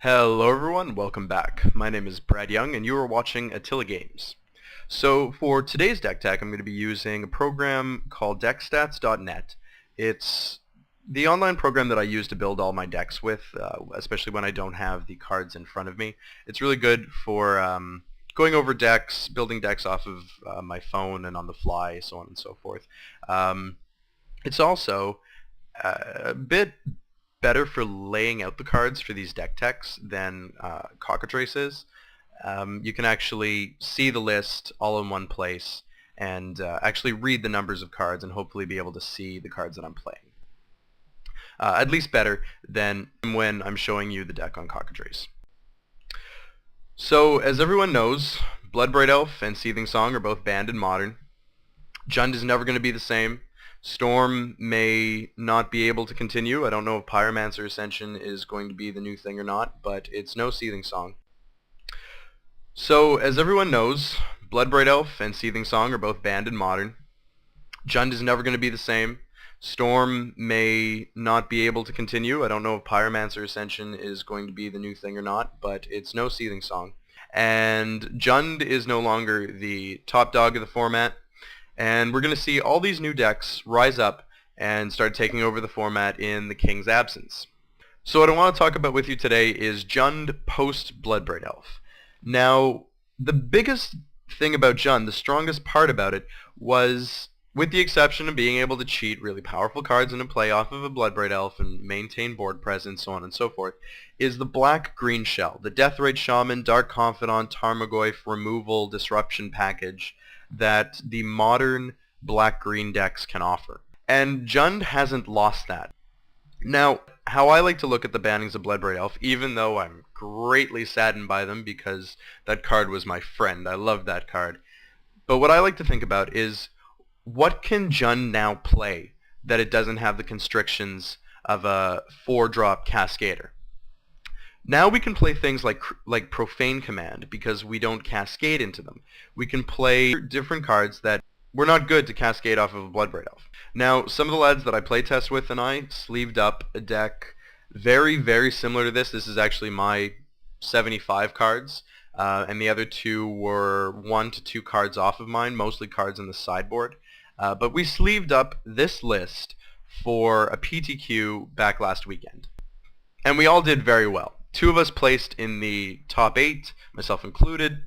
Hello everyone, welcome back. My name is Brad Young and you are watching AttilaGames. So for today's deck tech I'm going to be using a program called deckstats.net. It's the online program that I use to build all my decks with, especially when I don't have the cards in front of me. It's really good for going over decks, building decks off of my phone and on the fly, so on and so forth. It's also a bit better for laying out the cards for these deck techs than Cockatrice is. You can actually see the list all in one place and actually read the numbers of cards and hopefully be able to see the cards that I'm playing. At least better than when I'm showing you the deck on Cockatrice. So, as everyone knows, Bloodbraid Elf and Seething Song are both banned in Modern. Jund is never going to be the same. Storm may not be able to continue. I don't know if Pyromancer Ascension is going to be the new thing or not, but it's no Seething Song. So, as everyone knows, Bloodbraid Elf and Seething Song are both banned in Modern. Jund is never going to be the same. Storm may not be able to continue. I don't know if Pyromancer Ascension is going to be the new thing or not, but it's no Seething Song. And Jund is no longer the top dog of the format. And we're going to see all these new decks rise up and start taking over the format in the King's absence. So what I want to talk about with you today is Jund post Bloodbraid Elf. Now, the biggest thing about Jund, the strongest part about it, was, with the exception of being able to cheat really powerful cards into play off of a Bloodbraid Elf and maintain board presence, so on and so forth, is the black-green shell, the Deathrite Shaman, Dark Confidant, Tarmogoyf removal disruption package that the modern black-green decks can offer. And Jund hasn't lost that. Now, how I like to look at the bannings of Bloodbraid Elf, even though I'm greatly saddened by them because that card was my friend, I love that card, but what I like to think about is, what can Jund now play that it doesn't have the constrictions of a 4-drop Cascader? Now we can play things like Profane Command because we don't cascade into them. We can play different cards that were not good to cascade off of a Bloodbraid Elf. Now, some of the lads that I playtest with and I sleeved up a deck very, very similar to this. This is actually my 75 cards, and the other two were 1 to 2 cards off of mine, mostly cards in the sideboard. But we sleeved up this list for a PTQ back last weekend. And we all did very well. 2 of us placed in the top 8, myself included.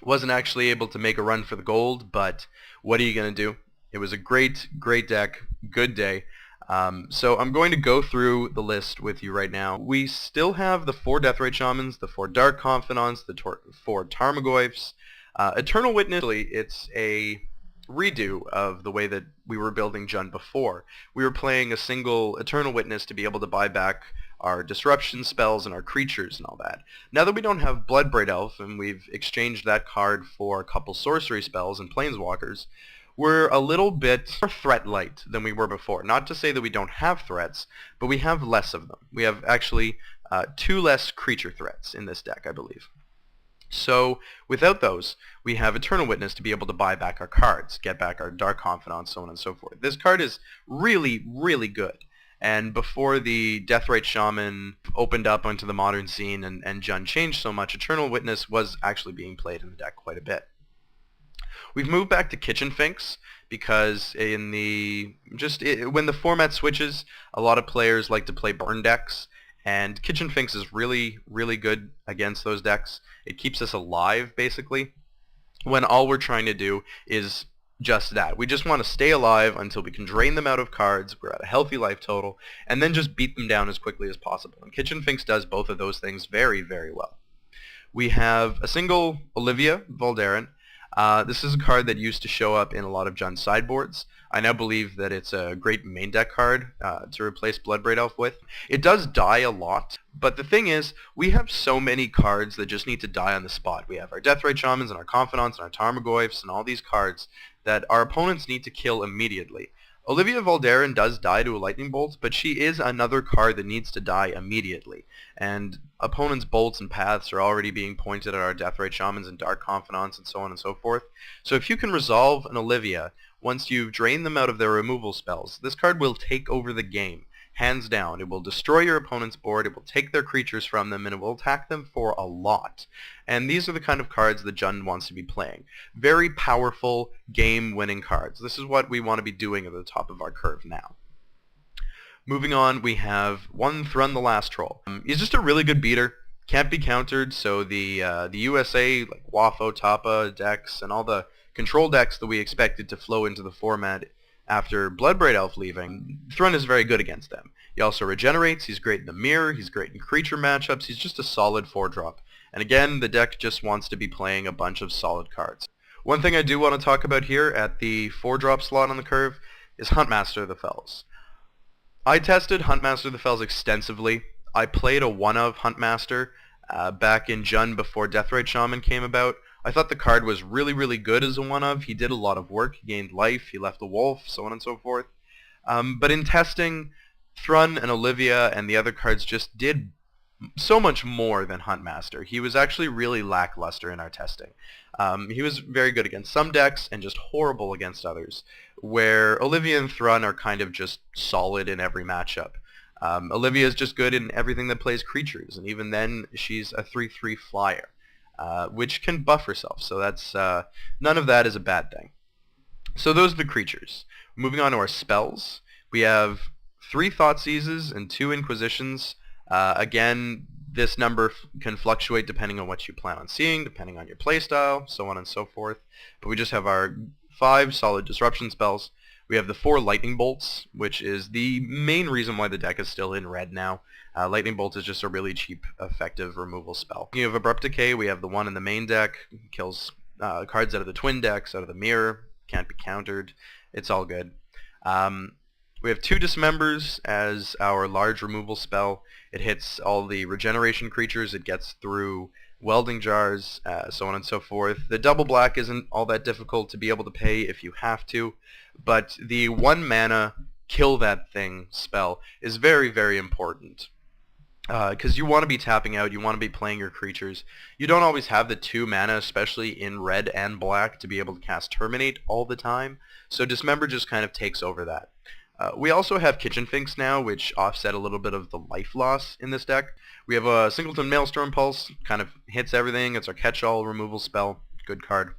Wasn't actually able to make a run for the gold, but what are you going to do? It was a great, great deck, good day. So I'm going to go through the list with you right now. We still have the 4 Deathrite Shamans, the 4 Dark Confidants, the 4 Tarmogoyfs. Eternal Witness, it's a redo of the way that we were building Jund before. We were playing a single Eternal Witness to be able to buy back our disruption spells and our creatures and all that. Now that we don't have Bloodbraid Elf and we've exchanged that card for a couple sorcery spells and planeswalkers, we're a little bit more threat light than we were before. Not to say that we don't have threats, but we have less of them. We have actually 2 less creature threats in this deck, I believe. So without those, we have Eternal Witness to be able to buy back our cards, get back our Dark Confidant, so on and so forth. This card is really, really good. And before the Deathrite Shaman opened up onto the modern scene and Jund changed so much, Eternal Witness was actually being played in the deck quite a bit. We've moved back to Kitchen Finks because when the format switches, a lot of players like to play burn decks, and Kitchen Finks is really, really good against those decks. It keeps us alive, basically, when all we're trying to do is just that. We just want to stay alive until we can drain them out of cards, we're at a healthy life total, and then just beat them down as quickly as possible. And Kitchen Finks does both of those things very, very well. We have a single Olivia Voldaren. This is a card that used to show up in a lot of Jund sideboards. I now believe that it's a great main deck card to replace Bloodbraid Elf with. It does die a lot, but the thing is, we have so many cards that just need to die on the spot. We have our Deathrite Shamans and our Confidants and our Tarmogoyfs and all these cards that our opponents need to kill immediately. Olivia Voldaren does die to a lightning bolt, but she is another card that needs to die immediately. And opponents' bolts and paths are already being pointed at our Deathrite Shamans and Dark Confidants and so on and so forth. So if you can resolve an Olivia, once you've drained them out of their removal spells, this card will take over the game. hands down. It will destroy your opponent's board, it will take their creatures from them, and it will attack them for a lot. And these are the kind of cards that Jund wants to be playing. Very powerful, game-winning cards. This is what we want to be doing at the top of our curve now. Moving on, we have one Thrun the Last Troll. He's just a really good beater. Can't be countered, so the USA, like Wafo, Tapa decks, and all the control decks that we expected to flow into the format after Bloodbraid Elf leaving, Thrun is very good against them. He also regenerates, he's great in the mirror, he's great in creature matchups, he's just a solid 4-drop. And again, the deck just wants to be playing a bunch of solid cards. One thing I do want to talk about here at the 4-drop slot on the curve is Huntmaster of the Fells. I tested Huntmaster of the Fells extensively. I played a 1-of Huntmaster back in Jund before Deathrite Shaman came about. I thought the card was really, really good as a 1-of. He did a lot of work. He gained life. He left a wolf, so on and so forth. But in testing, Thrun and Olivia and the other cards just did so much more than Huntmaster. He was actually really lackluster in our testing. He was very good against some decks and just horrible against others, where Olivia and Thrun are kind of just solid in every matchup. Olivia is just good in everything that plays creatures, and even then she's a 3/3 flyer, which can buff herself, so that's none of that is a bad thing. So those are the creatures. Moving on to our spells, we have 3 Thoughtseizes and 2 Inquisitions. Again, this number can fluctuate depending on what you plan on seeing, depending on your playstyle, so on and so forth. But we just have our 5 solid disruption spells. We have the 4 Lightning Bolts, which is the main reason why the deck is still in red now. Lightning Bolt is just a really cheap, effective removal spell. You have Abrupt Decay. We have the one in the main deck. Kills cards out of the twin decks, out of the mirror. Can't be countered. It's all good. We have 2 Dismembers as our large removal spell. It hits all the regeneration creatures. It gets through welding jars, so on and so forth. The double black isn't all that difficult to be able to pay if you have to, but the 1 mana kill that thing spell is very, very important. Because you want to be tapping out, you want to be playing your creatures. You don't always have the 2 mana, especially in red and black, to be able to cast Terminate all the time, so Dismember just kind of takes over that. We also have Kitchen Finks now, which offset a little bit of the life loss in this deck. We have a Singleton Maelstrom Pulse, kind of hits everything. It's our catch-all removal spell. Good card.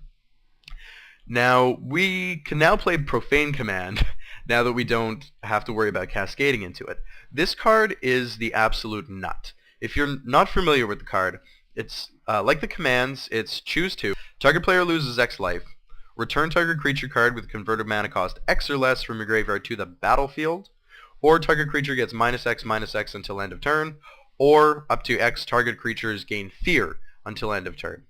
Now, we can now play Profane Command now that we don't have to worry about cascading into it. This card is the absolute nut. If you're not familiar with the card, it's like the commands, it's choose 2. Target player loses X life. Return target creature card with converted mana cost X or less from your graveyard to the battlefield, or target creature gets -X until end of turn, or up to X target creatures gain fear until end of turn.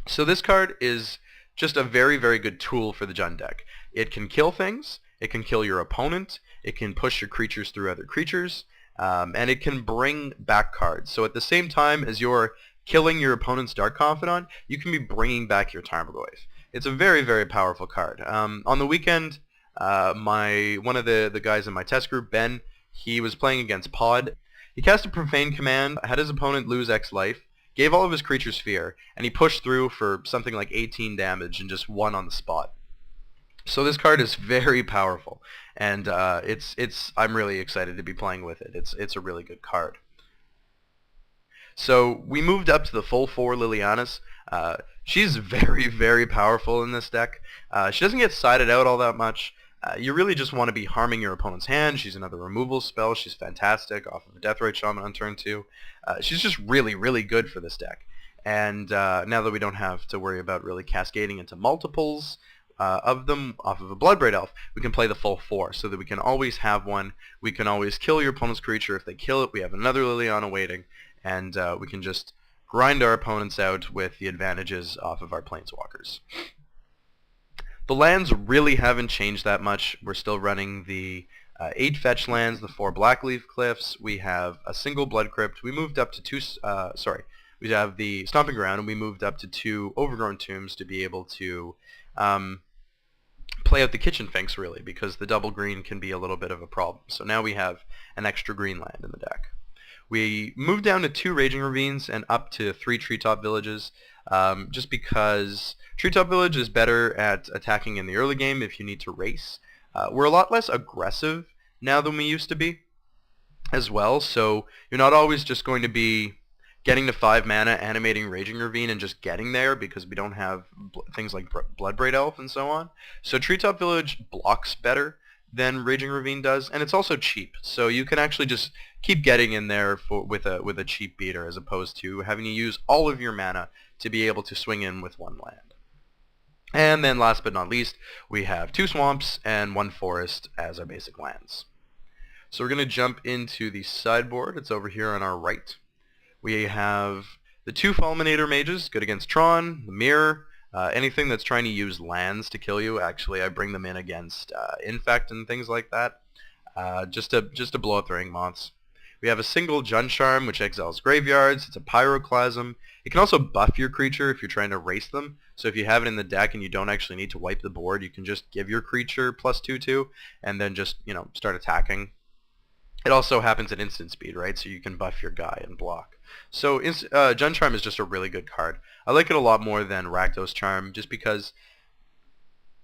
So this card is just a very, very good tool for the Jund deck. It can kill things, it can kill your opponent, it can push your creatures through other creatures, and it can bring back cards. So at the same time as you're killing your opponent's Dark Confidant, you can be bringing back your Tarmogoyf. It's a very, very powerful card. On the weekend, one of the guys in my test group, Ben, he was playing against Pod. He cast a Profane Command, had his opponent lose X life, gave all of his creatures fear, and he pushed through for something like 18 damage and just won on the spot. So this card is very powerful, and I'm really excited to be playing with it. It's a really good card. So we moved up to the full 4 Lilianas. She's very, very powerful in this deck. She doesn't get sided out all that much. You really just want to be harming your opponent's hand. She's another removal spell. She's fantastic off of a Deathrite Shaman on turn 2. She's just really, really good for this deck. And now that we don't have to worry about really cascading into multiples of them off of a Bloodbraid Elf, we can play the full 4 so that we can always have one. We can always kill your opponent's creature. If they kill it, we have another Liliana waiting, and we can just grind our opponents out with the advantages off of our Planeswalkers. The lands really haven't changed that much. We're still running the 8 fetch lands, the 4 Blackleaf Cliffs. We have a single Blood Crypt. We moved up to 2, we have the Stomping Ground, and we moved up to 2 Overgrown Tombs to be able to play out the Kitchen Finks, really, because the double green can be a little bit of a problem. So now we have an extra green land in the deck. We moved down to 2 Raging Ravines and up to 3 Treetop Villages, just because Treetop Village is better at attacking in the early game if you need to race. We're a lot less aggressive now than we used to be. as well, so you're not always just going to be getting to 5 mana, animating Raging Ravine, and just getting there because we don't have things like Bloodbraid Elf and so on. So Treetop Village blocks better than Raging Ravine does, and it's also cheap. So you can actually just keep getting in there with a cheap beater as opposed to having to use all of your mana to be able to swing in with one land. And then last but not least, we have 2 swamps and 1 forest as our basic lands. So we're going to jump into the sideboard. It's over here on our right. We have the 2 Fulminator Mages, good against Tron, the Mirror, anything that's trying to use lands to kill you. Actually, I bring them in against Infect and things like that, just to blow up the Ring Moths. We have a single Jund Charm, which exiles graveyards. It's a Pyroclasm. It can also buff your creature if you're trying to race them. So if you have it in the deck and you don't actually need to wipe the board, you can just give your creature +2/2 and then just, start attacking. It also happens at instant speed, right? So you can buff your guy and block. So Jund Charm is just a really good card. I like it a lot more than Rakdos Charm, just because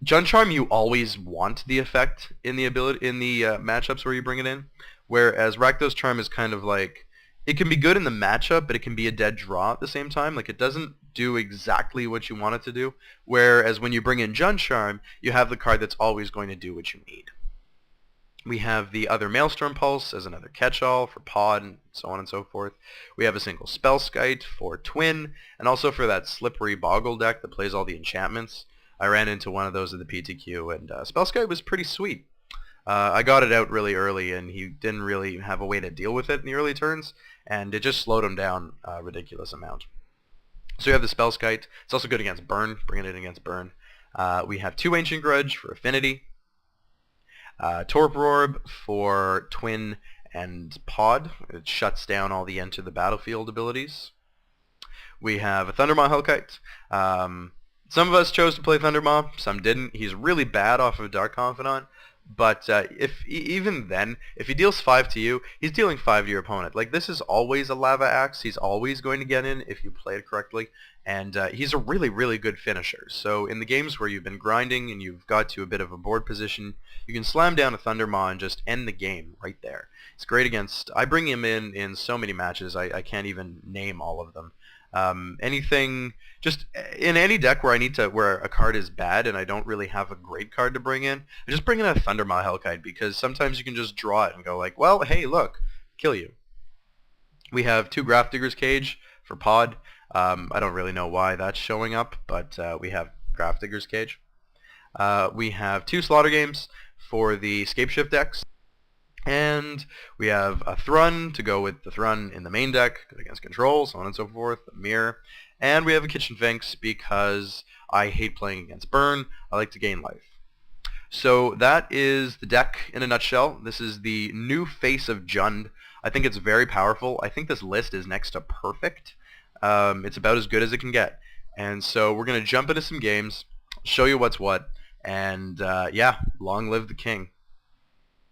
Jund Charm you always want the effect in the matchups where you bring it in, whereas Rakdos Charm is kind of like, it can be good in the matchup, but it can be a dead draw at the same time. Like, it doesn't do exactly what you want it to do, whereas when you bring in Jund Charm, you have the card that's always going to do what you need. We have the other Maelstrom Pulse as another catch-all for Pod and so on and so forth. We have a single Spellskite for Twin, and also for that Slippery Boggle deck that plays all the enchantments. I ran into one of those at the PTQ, and Spellskite was pretty sweet. I got it out really early, and he didn't really have a way to deal with it in the early turns, and it just slowed him down a ridiculous amount. So you have the Spellskite. It's also good against Burn, bringing it in against Burn. We have 2 Ancient Grudge for Affinity. Torp Orb for Twin and Pod. It shuts down all the Enter the Battlefield abilities. We have a Thundermaw Hellkite. Some of us chose to play Thundermaw, some didn't. He's really bad off of Dark Confidant, but even then, if he deals 5 to you, he's dealing 5 to your opponent. Like, this is always a Lava Axe. He's always going to get in if you play it correctly, and he's a really, really good finisher. So in the games where you've been grinding and you've got to a bit of a board position, you can slam down a Thundermaw and just end the game right there. It's great against... I bring him in so many matches, I can't even name all of them. Anything, just in any deck where where a card is bad and I don't really have a great card to bring in, I just bring in a Thundermaw Hellkite, because sometimes you can just draw it and go like, well, hey, look, kill you. We have 2 Grafdigger's Cage for Pod. I don't really know why that's showing up, but we have Grafdigger's Cage. We have 2 Slaughter Games for the Scapeshift decks. And we have a Thrun to go with the Thrun in the main deck against Control, so on and so forth, a Mirror. And we have a Kitchen Finks because I hate playing against Burn. I like to gain life. So that is the deck in a nutshell. This is the new face of Jund. I think it's very powerful. I think this list is next to perfect. It's about as good as it can get. And so we're going to jump into some games, show you what's what, and yeah, long live the king.